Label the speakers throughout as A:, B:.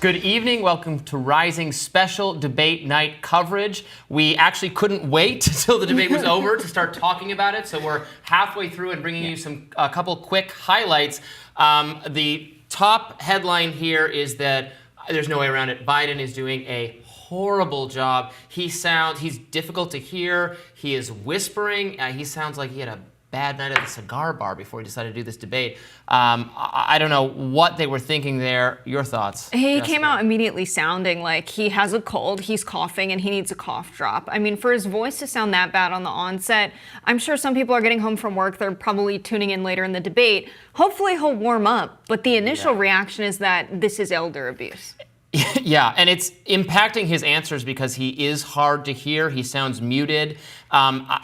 A: Good evening. Welcome to Rising special debate night coverage. We actually couldn't wait until the debate was over to start talking about it, so we're halfway through and bringing you a couple quick highlights. The top headline here is that there's no way around it. Biden is doing a horrible job. He's difficult to hear. He is whispering. He sounds like he had a bad night at the cigar bar before he decided to do this debate. I don't know what they were thinking there. Your thoughts?
B: He
A: Jessica?
B: came out immediately sounding like he has a cold, he's coughing, and he needs a cough drop. I mean, for his voice to sound that bad on the onset, I'm sure some people are getting home from work. They're probably tuning in later in the debate. Hopefully he'll warm up, but the initial reaction is that this is elder abuse.
A: Yeah, and it's impacting his answers because he is hard to hear. He sounds muted.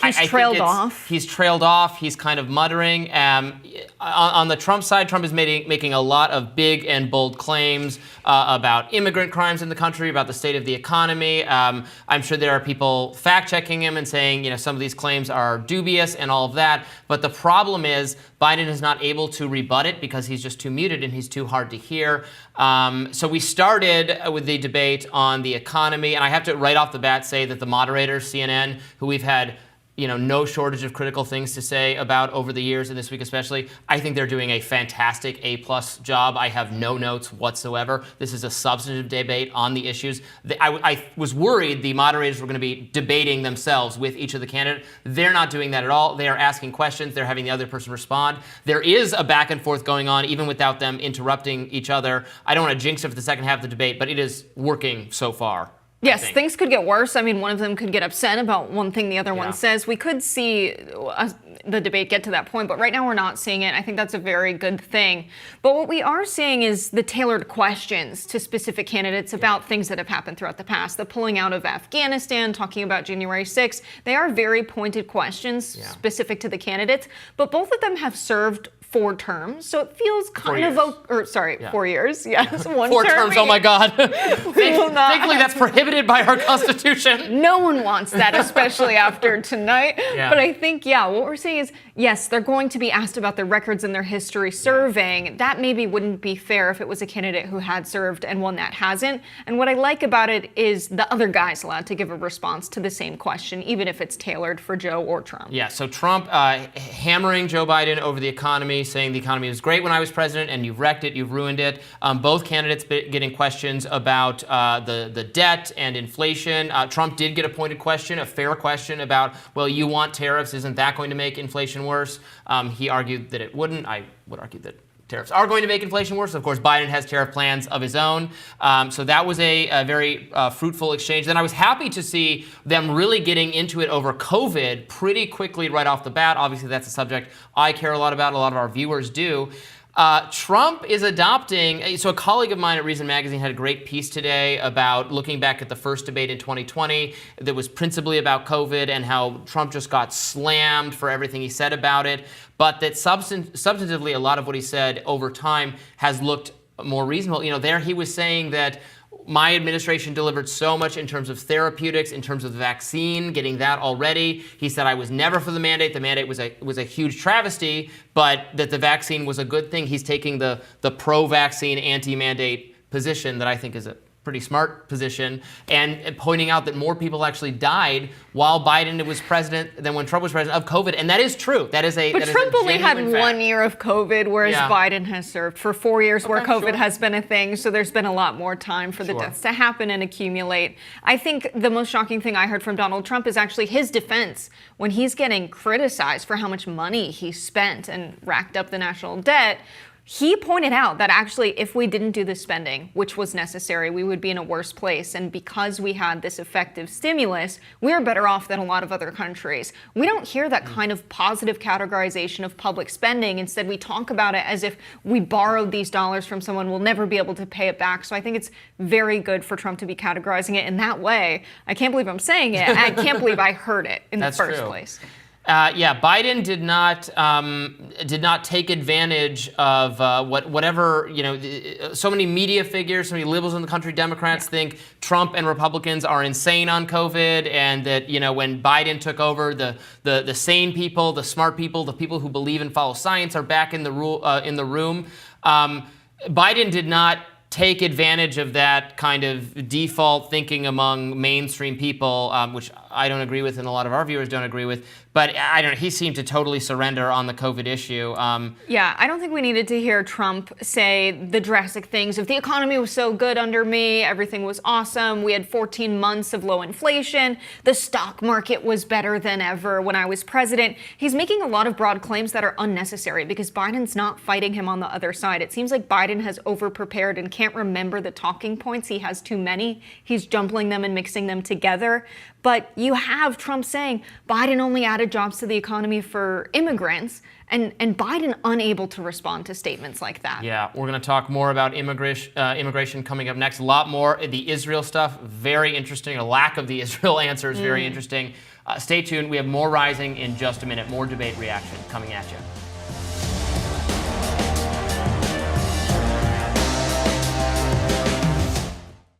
B: He's trailed off.
A: He's trailed off. He's kind of muttering. On the Trump side, Trump is making a lot of big and bold claims about immigrant crimes in the country, about the state of the economy. I'm sure there are people fact-checking him and saying, some of these claims are dubious and all of that. But the problem is Biden is not able to rebut it because he's just too muted and he's too hard to hear. So we started with the debate on the economy, and I have to right off the bat say that the moderators, CNN, who we've had no shortage of critical things to say about over the years, and this week especially, I think they're doing a fantastic A+ job. I have no notes whatsoever. This is a substantive debate on the issues. I was worried the moderators were going to be debating themselves with each of the candidates. They're not doing that at all. They are asking questions. They're having the other person respond. There is a back and forth going on, even without them interrupting each other. I don't want to jinx it for the second half of the debate, but it is working so far.
B: Yes, things could get worse. I mean, one of them could get upset about one thing the other one says. We could see the debate get to that point, but right now we're not seeing it. I think that's a very good thing. But what we are seeing is the tailored questions to specific candidates about things that have happened throughout the past. The pulling out of Afghanistan, talking about January 6th. They are very pointed questions specific to the candidates, but both of them have served 4 terms, so it feels kind of 4 years. Yes, one
A: 4
B: term.
A: terms. Oh my God! Thankfully, that's prohibited by our Constitution.
B: No one wants that, especially after tonight.
A: Yeah.
B: But I think, what we're saying is, yes, they're going to be asked about their records and their history serving. That maybe wouldn't be fair if it was a candidate who had served and one that hasn't. And what I like about it is the other guy's allowed to give a response to the same question, even if it's tailored for Joe or Trump.
A: Yeah. So Trump hammering Joe Biden over the economy, saying the economy was great when I was president, and you've wrecked it, you've ruined it. Both candidates getting questions about the debt and inflation. Trump did get a pointed question, a fair question about, well, you want tariffs, isn't that going to make inflation worse? He argued that it wouldn't. I would argue that tariffs are going to make inflation worse. Of course, Biden has tariff plans of his own. So that was a very fruitful exchange. Then I was happy to see them really getting into it over COVID pretty quickly right off the bat. Obviously, that's a subject I care a lot about. A lot of our viewers do. Trump is adopting, so a colleague of mine at Reason Magazine had a great piece today about looking back at the first debate in 2020 that was principally about COVID and how Trump just got slammed for everything he said about it, but that substantively a lot of what he said over time has looked more reasonable. There he was saying that my administration delivered so much in terms of therapeutics, in terms of the vaccine, getting that already. He said I was never for the mandate. The mandate was a huge travesty, but that the vaccine was a good thing. He's taking the pro-vaccine, anti-mandate position that I think is a pretty smart position, and pointing out that more people actually died while Biden was president than when Trump was president of COVID, and that is true. But
B: Trump only had 1 year of COVID, whereas Biden has served for 4 years where COVID has been a thing, so there's been a lot more time for the deaths to happen and accumulate. I think the most shocking thing I heard from Donald Trump is actually his defense when he's getting criticized for how much money he spent and racked up the national debt. He pointed out that actually if we didn't do the spending, which was necessary, we would be in a worse place. And because we had this effective stimulus, we're better off than a lot of other countries. We don't hear that kind of positive categorization of public spending. Instead, we talk about it as if we borrowed these dollars from someone, we'll never be able to pay it back. So I think it's very good for Trump to be categorizing it in that way. I can't believe I'm saying it. I can't believe I heard it in the first place.
A: Biden did not take advantage of whatever, so many media figures, so many liberals in the country, Democrats think Trump and Republicans are insane on COVID, and that, when Biden took over, the sane people, the smart people, the people who believe and follow science are back in the room. Biden did not take advantage of that kind of default thinking among mainstream people, which I don't agree with and a lot of our viewers don't agree with. But I don't know, he seemed to totally surrender on the COVID issue.
B: Yeah, I don't think we needed to hear Trump say the drastic things of the economy was so good under me, everything was awesome, we had 14 months of low inflation, the stock market was better than ever when I was president. He's making a lot of broad claims that are unnecessary because Biden's not fighting him on the other side. It seems like Biden has over-prepared and can't remember the talking points. He has too many. He's jumbling them and mixing them together. But you have Trump saying Biden only added jobs to the economy for immigrants, and Biden unable to respond to statements like that.
A: Yeah, we're going to talk more about immigration coming up next. A lot more. The Israel stuff, very interesting. A lack of the Israel answer is very interesting. Stay tuned. We have more Rising in just a minute. More debate reaction coming at you.